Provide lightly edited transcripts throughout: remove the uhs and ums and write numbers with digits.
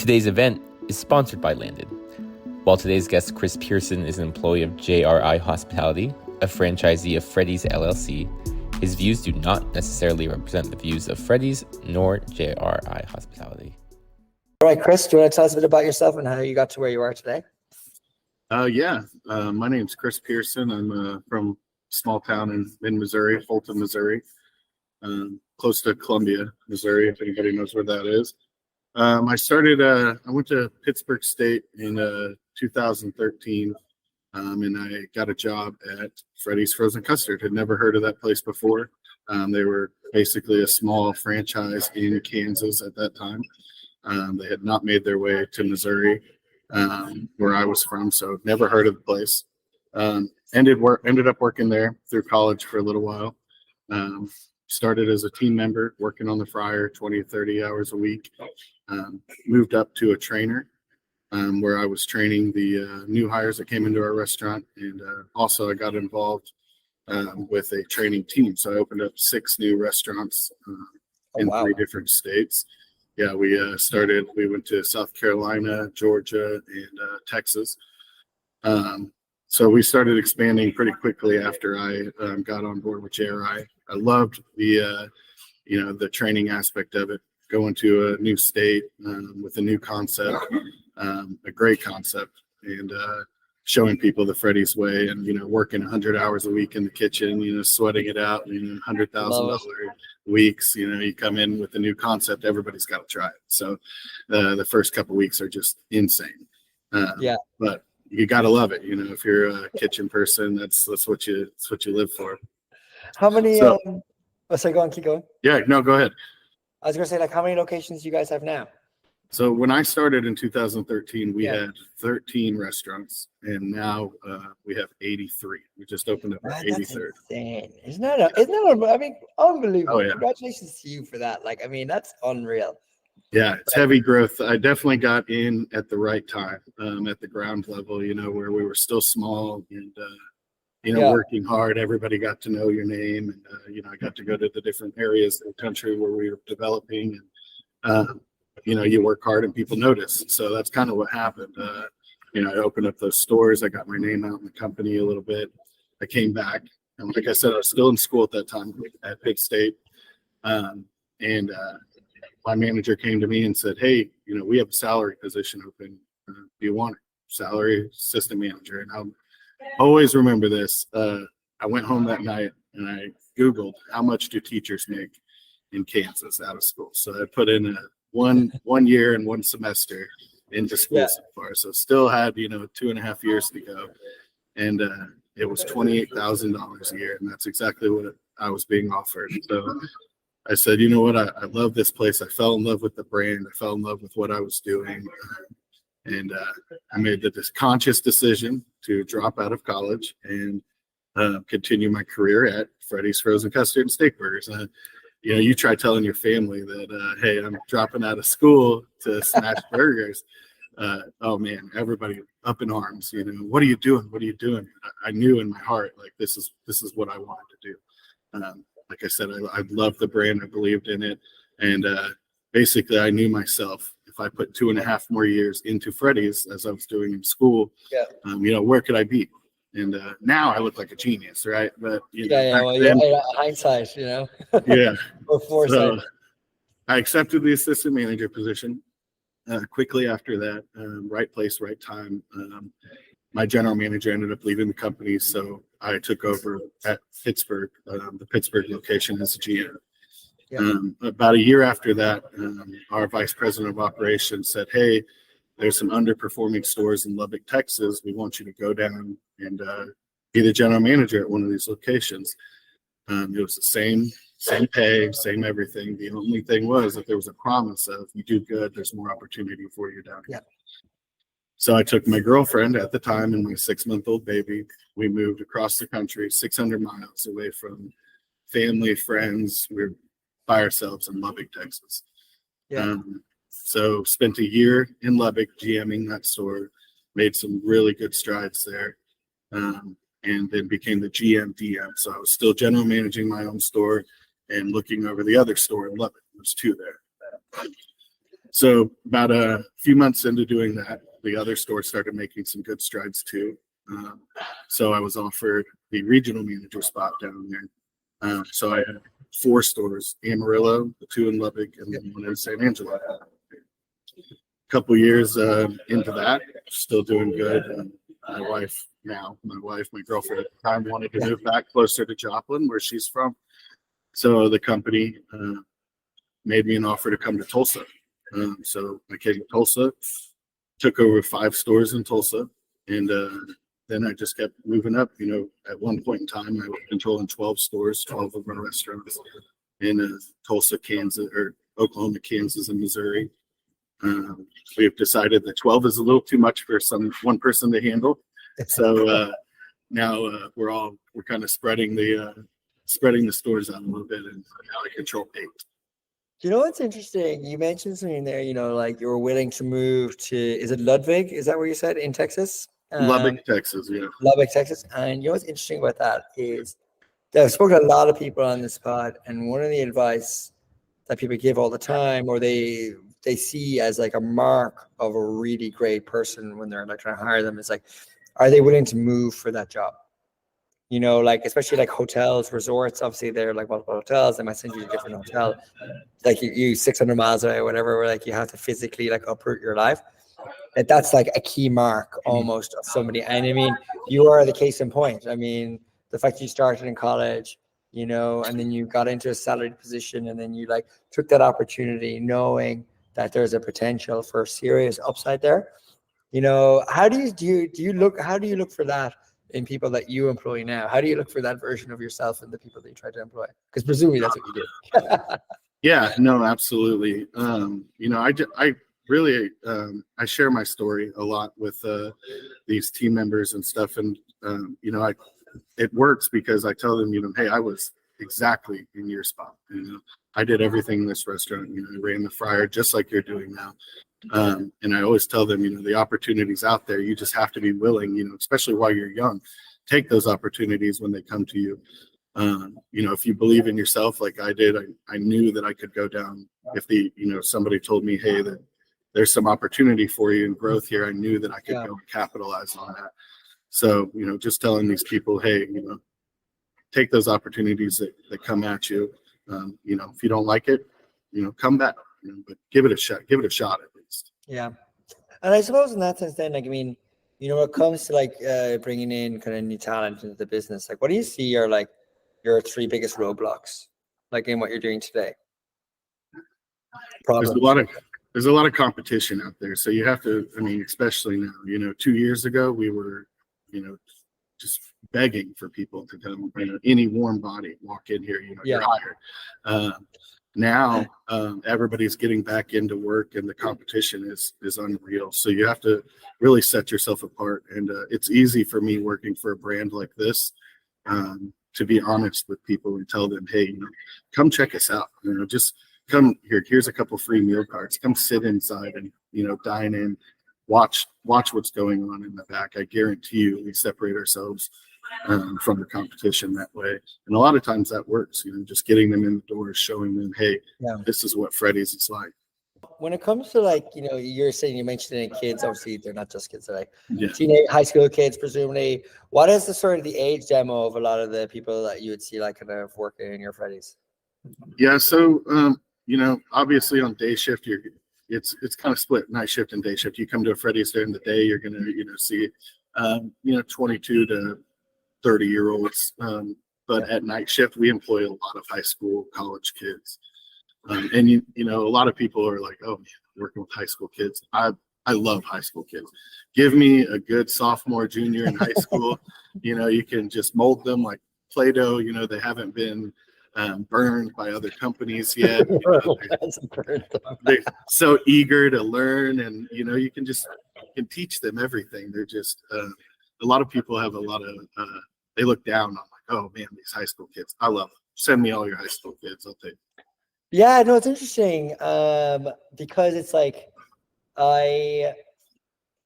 Today's event is sponsored by Landed. While today's guest, Chris Pearson, is an employee of JRI Hospitality, a franchisee of Freddy's LLC, his views do not necessarily represent the views of Freddy's nor JRI Hospitality. All right, Chris, do you want to tell us a bit about yourself and how you got to where you are today? My name's Chris Pearson. I'm from a small town in Missouri, Fulton, Missouri, close to Columbia, Missouri, if anybody knows where that is. I went to Pittsburgh State in 2013, and I got a job at Freddy's Frozen Custard. Had never heard of that place before. They were basically a small franchise in Kansas at that time. They had not made their way to Missouri, where I was from, so never heard of the place. Ended up working there through college for a little while. Started as a team member, working on the fryer 20 to 30 hours a week. Moved up to a trainer, where I was training the new hires that came into our restaurant. And also I got involved with a training team. So I opened up 6 new restaurants in 3 different states. Yeah, we went to South Carolina, Georgia, and Texas. So we started expanding pretty quickly after I got on board with JRI. I loved the training aspect of it, going to a new state with a new concept, a great concept, and showing people the Freddy's way, and working 100 hours a week in the kitchen, sweating it out, $100,000 weeks. You come in with a new concept, everybody's got to try it. So the first couple weeks are just insane. But you got to love it. If you're a kitchen person, that's what you live for. How many? Go on, keep going. Yeah, no, go ahead. I was gonna say, how many locations do you guys have now? So when I started in 2013, we had 13 restaurants, and now we have 83. We just opened up our 83rd. Insane. Isn't that unbelievable. Oh, yeah. Congratulations to you for that. That's unreal. Yeah, it's heavy growth. I definitely got in at the right time, at the ground level, where we were still small and, working hard. Everybody got to know your name. And, I got to go to the different areas of the country where we were developing. And, you work hard and people notice. So that's kind of what happened. I opened up those stores. I got my name out in the company a little bit. I came back. And like I said, I was still in school at that time at Pitt State. My manager came to me and said, "Hey, we have a salary position open. Do you want it? Salary assistant manager." And I'll always remember this. I went home that night and I Googled how much do teachers make in Kansas out of school. So I put in one year and 1 semester into school so far. So still had 2.5 years to go, and it was $28,000 a year, and that's exactly what I was being offered. So I said, you know what, I love this place. I fell in love with the brand. I fell in love with what I was doing. And I made this conscious decision to drop out of college and continue my career at Freddy's Frozen Custard and Steakburgers. You try telling your family that, hey, I'm dropping out of school to smash burgers. Oh man, everybody up in arms. What are you doing? What are you doing? I knew in my heart, this is what I wanted to do. Like I said, I loved the brand. I believed in it. And basically, I knew myself, if I put 2.5 more years into Freddy's, as I was doing in school, where could I be? And now I look like a genius, right? But hindsight, Yeah. Or foresight. So I accepted the assistant manager position. Quickly after that, right place, right time. My general manager ended up leaving the company, so I took over at Pittsburgh, the Pittsburgh location, as a GM. About a year after that, our vice president of operations said, "Hey, there's some underperforming stores in Lubbock, Texas. We want you to go down and be the general manager at one of these locations." It was the same pay, same everything. The only thing was that there was a promise of, you do good, there's more opportunity for you down here. So I took my girlfriend at the time and my 6-month-old baby. We moved across the country, 600 miles away from family, friends. We were by ourselves in Lubbock, Texas. So spent a year in Lubbock GMing that store, made some really good strides there, and then became the GM DM. So I was still general managing my own store and looking over the other store in Lubbock. There's 2 there. So about a few months into doing that, the other store started making some good strides too. So I was offered the regional manager spot down there. So I had 4 stores: Amarillo, the 2 in Lubbock, and then 1 in San Angelo. A couple years into that, still doing good. My girlfriend at the time, wanted to move back closer to Joplin, where she's from. So the company made me an offer to come to Tulsa. So I came to Tulsa, took over 5 stores in Tulsa, and then I just kept moving up. At one point in time, I was controlling 12 stores, 12 of our restaurants in Tulsa, Kansas, or Oklahoma, Kansas, and Missouri. We've decided that 12 is a little too much for one person to handle. So now we're kind of spreading the stores out a little bit, and now I control 8. You know what's interesting? You mentioned something there, like you were willing to move to, is it Ludwig? Is that where you said, in Texas? Lubbock, Texas, yeah. Lubbock, Texas. And you know what's interesting about that is that I've spoken to a lot of people on this pod, and one of the advice that people give all the time, or they see as like a mark of a really great person when they're like trying to hire them, is like, are they willing to move for that job? Like especially like hotels, resorts, obviously they're like multiple hotels. They might send you to a different hotel, like you 600 miles away or whatever, where like you have to physically like uproot your life. And that's like a key mark almost of somebody. And I mean, you are the case in point. I mean, the fact you started in college, and then you got into a salaried position, and then you like took that opportunity knowing that there's a potential for serious upside there. How do you look for that in people that you employ now? How do you look for that version of yourself in the people that you try to employ? Because presumably that's what you do. Yeah, no, absolutely. I really, I share my story a lot with these team members and stuff. And, it works because I tell them, hey, I was exactly in your spot. I did everything in this restaurant. I ran the fryer just like you're doing now. And I always tell them, the opportunities out there, you just have to be willing, especially while you're young, take those opportunities when they come to you. If you believe in yourself, like I did, I knew that I could go down. If somebody told me, hey, that there's some opportunity for you and growth here, I knew that I could go and capitalize on that. So, just telling these people, hey, take those opportunities that come at you. If you don't like it, come back, but give it a shot at least. Yeah. And I suppose in that sense then, like, I mean, when it comes to like bringing in kind of new talent into the business, like what do you see are like your 3 biggest roadblocks, like in what you're doing today? There's a lot of competition out there. So you have to, especially now, 2 years ago, we were, just begging for people to come, any warm body, walk in here, you're hired. Now everybody's getting back into work, and the competition is unreal. So you have to really set yourself apart. And it's easy for me working for a brand like this to be honest with people and tell them, hey, come check us out. Just come here. Here's a couple free meal cards. Come sit inside and dine in. Watch what's going on in the back. I guarantee you, we separate ourselves from the competition that way. And a lot of times that works, just getting them in the door, showing them, hey, this is what Freddy's is like. When it comes to like, you're saying, you mentioned it in kids, obviously they're not just kids, they're like teenage, high school kids, presumably. What is the sort of the age demo of a lot of the people that you would see like kind of working in your Freddy's? Yeah. So, obviously on day shift, it's kind of split, night shift and day shift. You come to a Freddy's during the day, you're going to, see, 22 to 30-year-olds. But at night shift, we employ a lot of high school, college kids. And a lot of people are like, oh, man, working with high school kids. I love high school kids. Give me a good sophomore, junior in high school. You can just mold them like Play-Doh. They haven't been burned by other companies yet. They're so eager to learn, and you can teach them everything. They're just a lot of people have a lot of they look down on like, oh man, these high school kids. I love them. Send me all your high school kids. I'll take them. Yeah, no, it's interesting because it's like I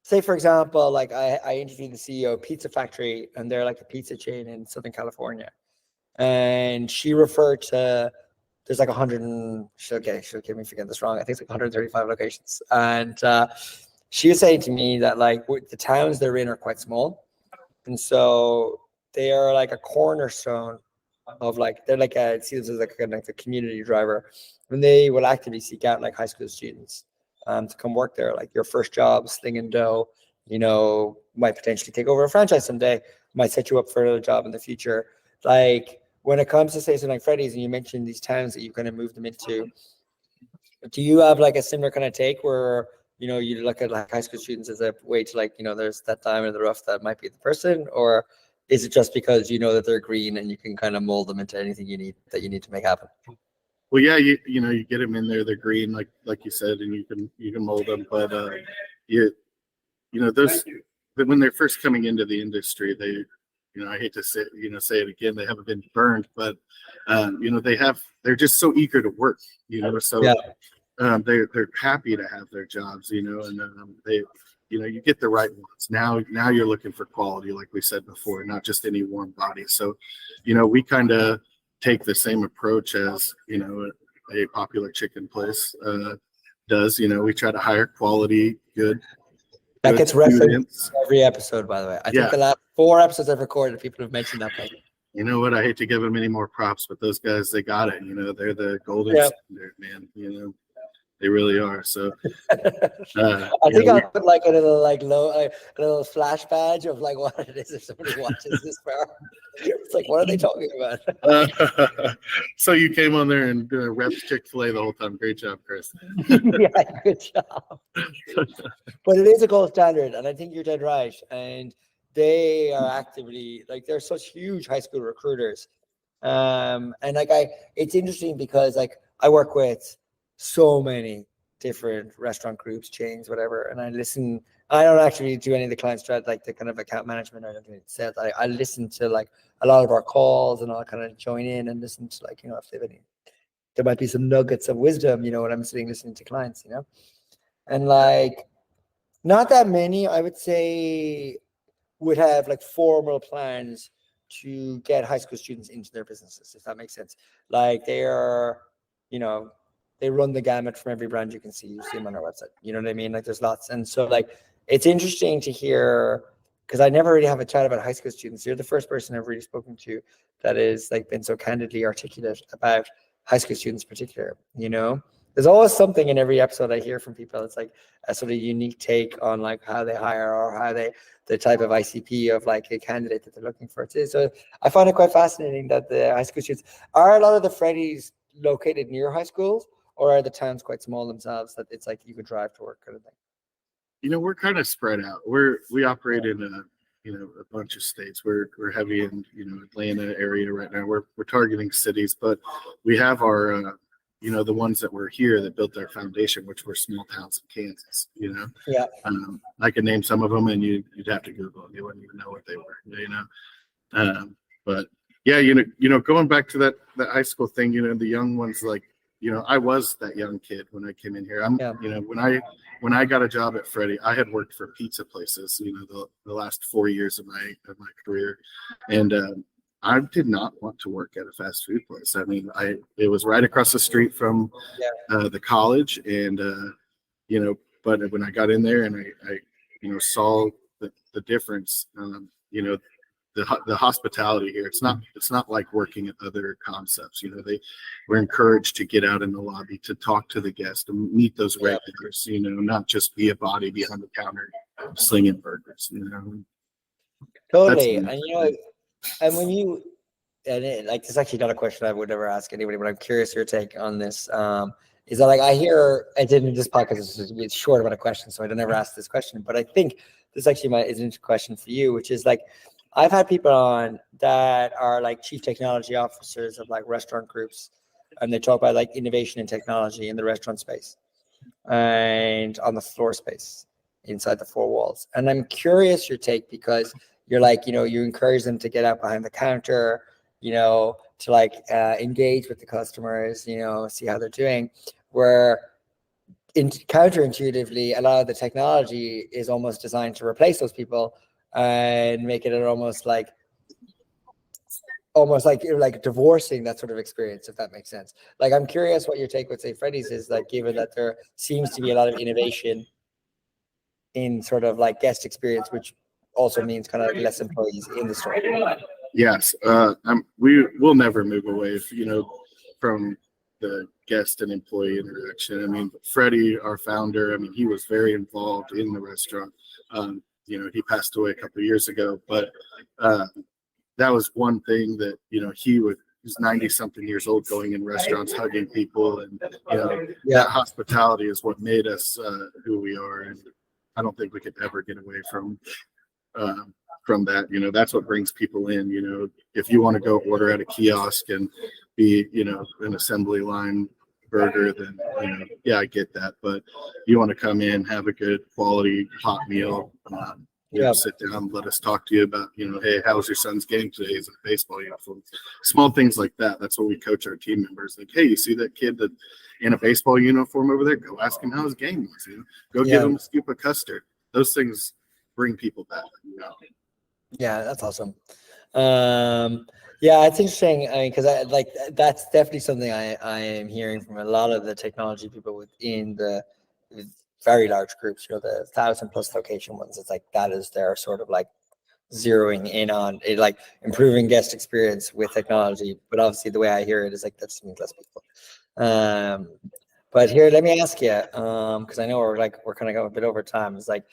say, for example, like I interviewed the CEO of Pizza Factory, and they're like a pizza chain in Southern California. And she referred to there's like 100 and she'll get me forgetting this wrong. I think it's like 135 locations. And she was saying to me that like the towns they're in are quite small. And so they are like a cornerstone of like, they're like it seems like a community driver. And they will actively seek out like high school students to come work there. Like your first job, slinging dough, might potentially take over a franchise someday, might set you up for another job in the future. Like when it comes to say something like Freddy's, and you mentioned these towns that you kind of moved them into, do you have like a similar kind of take where, you look at like high school students as a way to like, there's that diamond in the rough that might be the person, or is it just because that they're green and you can kind of mold them into anything you need to make happen? Well, yeah, you get them in there, they're green, like you said, and you can mold them, but those when they're first coming into the industry, they, I hate to say it again, they haven't been burned, but they're just so eager to work, so yeah. They're happy to have their jobs, and they, you get the right ones. Now you're looking for quality, like we said before, not just any warm body. So, we kind of take the same approach as, a popular chicken place does. We try to hire quality, good. That gets referenced every episode, by the way. I think the last 4 episodes I've recorded, people have mentioned that place. You know what? I hate to give them any more props, but those guys, they got it. They're the golden standard, man. They really are. So I think I'll put like a little a little flash badge of like what it is if somebody watches this far. It's like, what are they talking about? So you came on there and repped Chick-fil-A the whole time. Great job, Chris. Yeah, good job. But it is a gold standard, and I think you're dead right. And they are actively like, they're such huge high school recruiters. And like it's interesting because like I work with so many different restaurant groups, chains, whatever. And I don't actually do any of the client strat, like the kind of account management or anything it says. I listen to like a lot of our calls, and I'll kind of join in and listen to like, if they have any, there might be some nuggets of wisdom, when I'm sitting listening to clients, and like not that many, I would say, would have like formal plans to get high school students into their businesses, if that makes sense. Like they are, they run the gamut from every brand you can see. You see them on our website. You know what I mean? Like there's lots. And so like, it's interesting to hear, because I never really have a chat about high school students. You're the first person I've really spoken to that is like been so candidly articulate about high school students in particular, There's always something in every episode I hear from people. It's like a sort of unique take on like how they hire or how the type of ICP of like a candidate that they're looking for too. So I find it quite fascinating that the high school students, are a lot of the Freddy's located near high schools, or are the towns quite small themselves that it's like you could drive to work kind of thing? We're kind of spread out. We operate in a bunch of states. We're heavy in Atlanta area right now. We're targeting cities, but we have our the ones that were here that built our foundation, which were small towns in Kansas. Yeah. I could name some of them, and you'd have to Google them. You wouldn't even know what they were. But yeah, going back to that high school thing, the young ones, like, I was that young kid when I came in here. When I got a job at Freddy, I had worked for pizza places, the last 4 years of my career, and I did not want to work at a fast food place. I mean, it was right across the street from the college, and but when I got in there and I saw the difference, the hospitality here, it's not like working at other concepts. They were encouraged to get out in the lobby, to talk to the guests, to meet those regulars, not just be a body behind the counter slinging burgers. Totally. And when you, like, this is actually not a question I would ever ask anybody, but I'm curious your take on this. Is that like, I hear, I didn't this podcast, it's short about a question, so I don't ever ask this question, but I think this actually is an interesting question for you, which is like, I've had people on that are like chief technology officers of like restaurant groups, and they talk about like innovation and technology in the restaurant space and on the floor space inside the 4 walls. And I'm curious your take, because you're like, you encourage them to get out behind the counter, to like engage with the customers, see how they're doing, where counterintuitively, a lot of the technology is almost designed to replace those people and make it almost like almost like you're like divorcing that sort of experience, if that makes sense. Like, I'm curious what your take with say Freddy's is, like, given that there seems to be a lot of innovation in sort of like guest experience, which also means kind of like less employees in the store. Yes, we will never move away, from the guest and employee interaction. I mean, Freddy, our founder, I mean, he was very involved in the restaurant. He passed away a couple of years ago, but that was one thing that, he's 90 something years old, going in restaurants, hugging people. And, that hospitality is what made us who we are. And I don't think we could ever get away from that. That's what brings people in. If you want to go order at a kiosk and be, an assembly line burger, then, I get that. But you want to come in, have a good quality hot meal, sit down, let us talk to you about, hey, how's your son's game today? Is it a baseball uniform? Small things like that. That's what we coach our team members. Like, hey, you see that kid that in a baseball uniform over there? Go ask him how his game was. Go give him a scoop of custard. Those things bring people back. Yeah, that's awesome. It's interesting. I mean, because that's definitely something I am hearing from a lot of the technology people within the very large groups, the 1,000+ location ones. It's like that is their sort of like zeroing in on it, like improving guest experience with technology. But obviously, the way I hear it is like that's less people. But here, let me ask you, because I know we're kind of going a bit over time. It's like,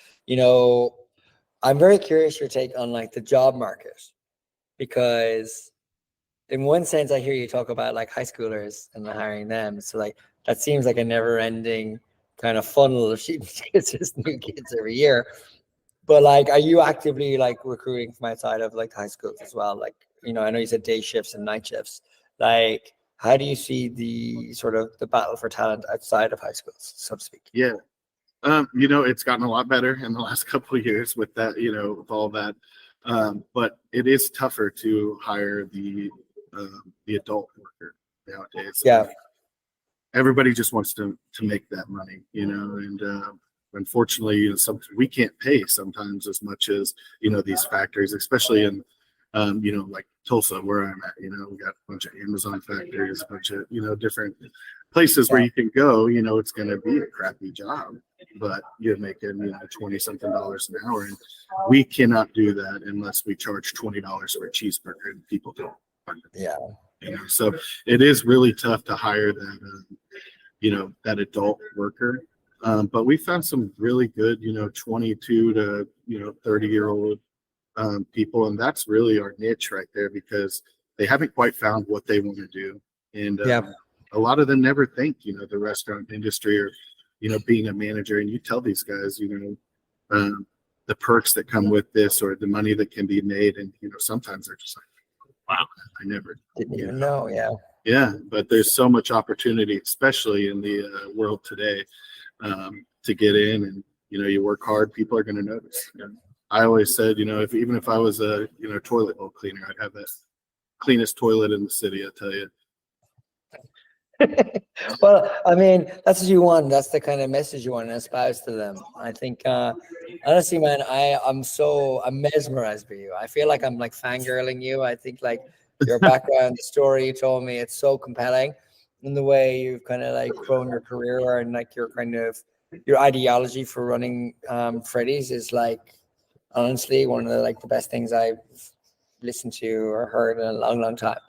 I'm very curious your take on like the job market, because in one sense, I hear you talk about like high schoolers and hiring them. So like that seems like a never-ending kind of funnel of it's just new kids every year. But like, are you actively like recruiting from outside of like high schools as well? Like, I know you said day shifts and night shifts. Like, how do you see the sort of the battle for talent outside of high schools, so to speak? Yeah. It's gotten a lot better in the last couple of years with that, with all that. But it is tougher to hire the adult worker nowadays. Yeah. Everybody just wants to make that money, and unfortunately, we can't pay sometimes as much as, these factories, especially in, like Tulsa, where I'm at. We got a bunch of Amazon factories, a bunch of, different places where you can go. It's going to be a crappy job, but you're making, 20 something dollars an hour, and we cannot do that unless we charge $20 for a cheeseburger, and people don't. Yeah. So it is really tough to hire that, that adult worker. But we found some really good, 22 to 30-year-old people, and that's really our niche right there, because they haven't quite found what they want to do. And a lot of them never think, the restaurant industry or, being a manager. And you tell these guys, the perks that come with this or the money that can be made, and sometimes they're just like, wow, I never didn't even know. Yeah, but there's so much opportunity, especially in the world today, to get in, and you work hard, people are going to notice. I always said, even if I was a toilet bowl cleaner, I'd have the cleanest toilet in the city. I tell you. Well, I mean, that's what you want. That's the kind of message you want to espouse to them. I think, honestly, man, I'm mesmerized by you. I feel like I'm like fangirling you. I think like your background, the story you told me, it's so compelling in the way you've kind of like grown your career, and like your ideology for running Freddy's is like, honestly, one of the best things I've listened to or heard in a long, long time.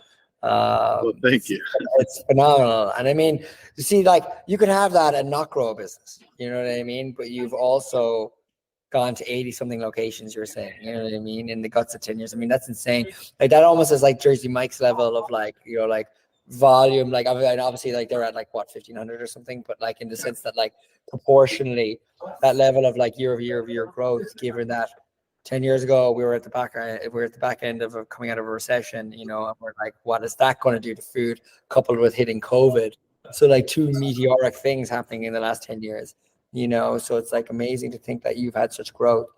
Well, thank you. It's phenomenal. And I mean, you see, like, you could have that and not grow a business, you know what I mean? But you've also gone to 80 something locations, you're saying, you know what I mean, in the guts of 10 years. I mean, that's insane. Like, that almost is like Jersey Mike's level of like, like volume. Like, obviously, like they're at like what, 1,500 or something, but like in the sense that like proportionally that level of like year over year growth, given that 10 years ago, we were at the back end of coming out of a recession, and we're like, what is that going to do to food, coupled with hitting COVID? So like two meteoric things happening in the last 10 years, so it's like amazing to think that you've had such growth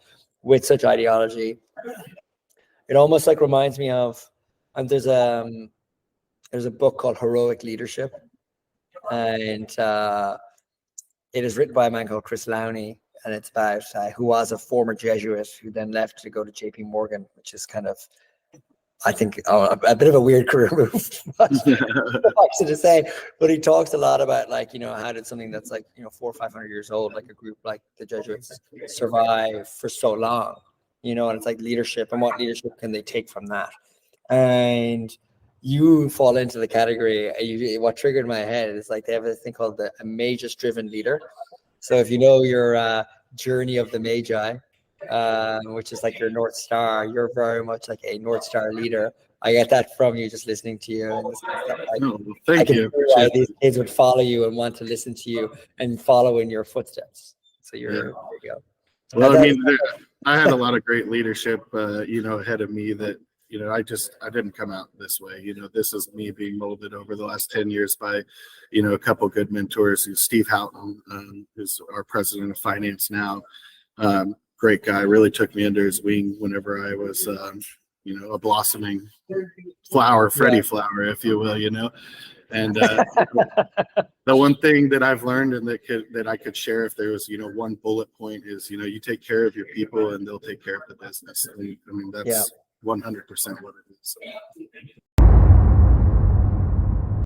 with such ideology. It almost like reminds me of, and there's a book called Heroic Leadership, and it is written by a man called Chris Lowney. And it's about who was a former Jesuit who then left to go to JP Morgan, which is kind of I think a bit of a weird career move, but to say, but he talks a lot about like, how did something that's like, 400 or 500 years old, like a group like the Jesuits, survive for so long, and it's like leadership, and what leadership can they take from that? And you fall into the category. What triggered my head is like they have this thing called a Magus-driven leader. So if you know your journey of the Magi, which is like your North Star, you're very much like a North Star leader. I get that from you just listening to you. And this kind of stuff. Thank you. Why these kids would follow you and want to listen to you and follow in your footsteps. So there you go. Well, I mean, I had a lot of great leadership, ahead of me that, I didn't come out this way. This is me being molded over the last 10 years by, a couple good mentors. Steve Houghton, who's our president of finance now. Great guy, really took me under his wing whenever I was, a blossoming flower, Freddy flower, if you will, And the one thing that I've learned and that I could share if there was, one bullet point is, you take care of your people and they'll take care of the business. I mean, that's 100% what it is.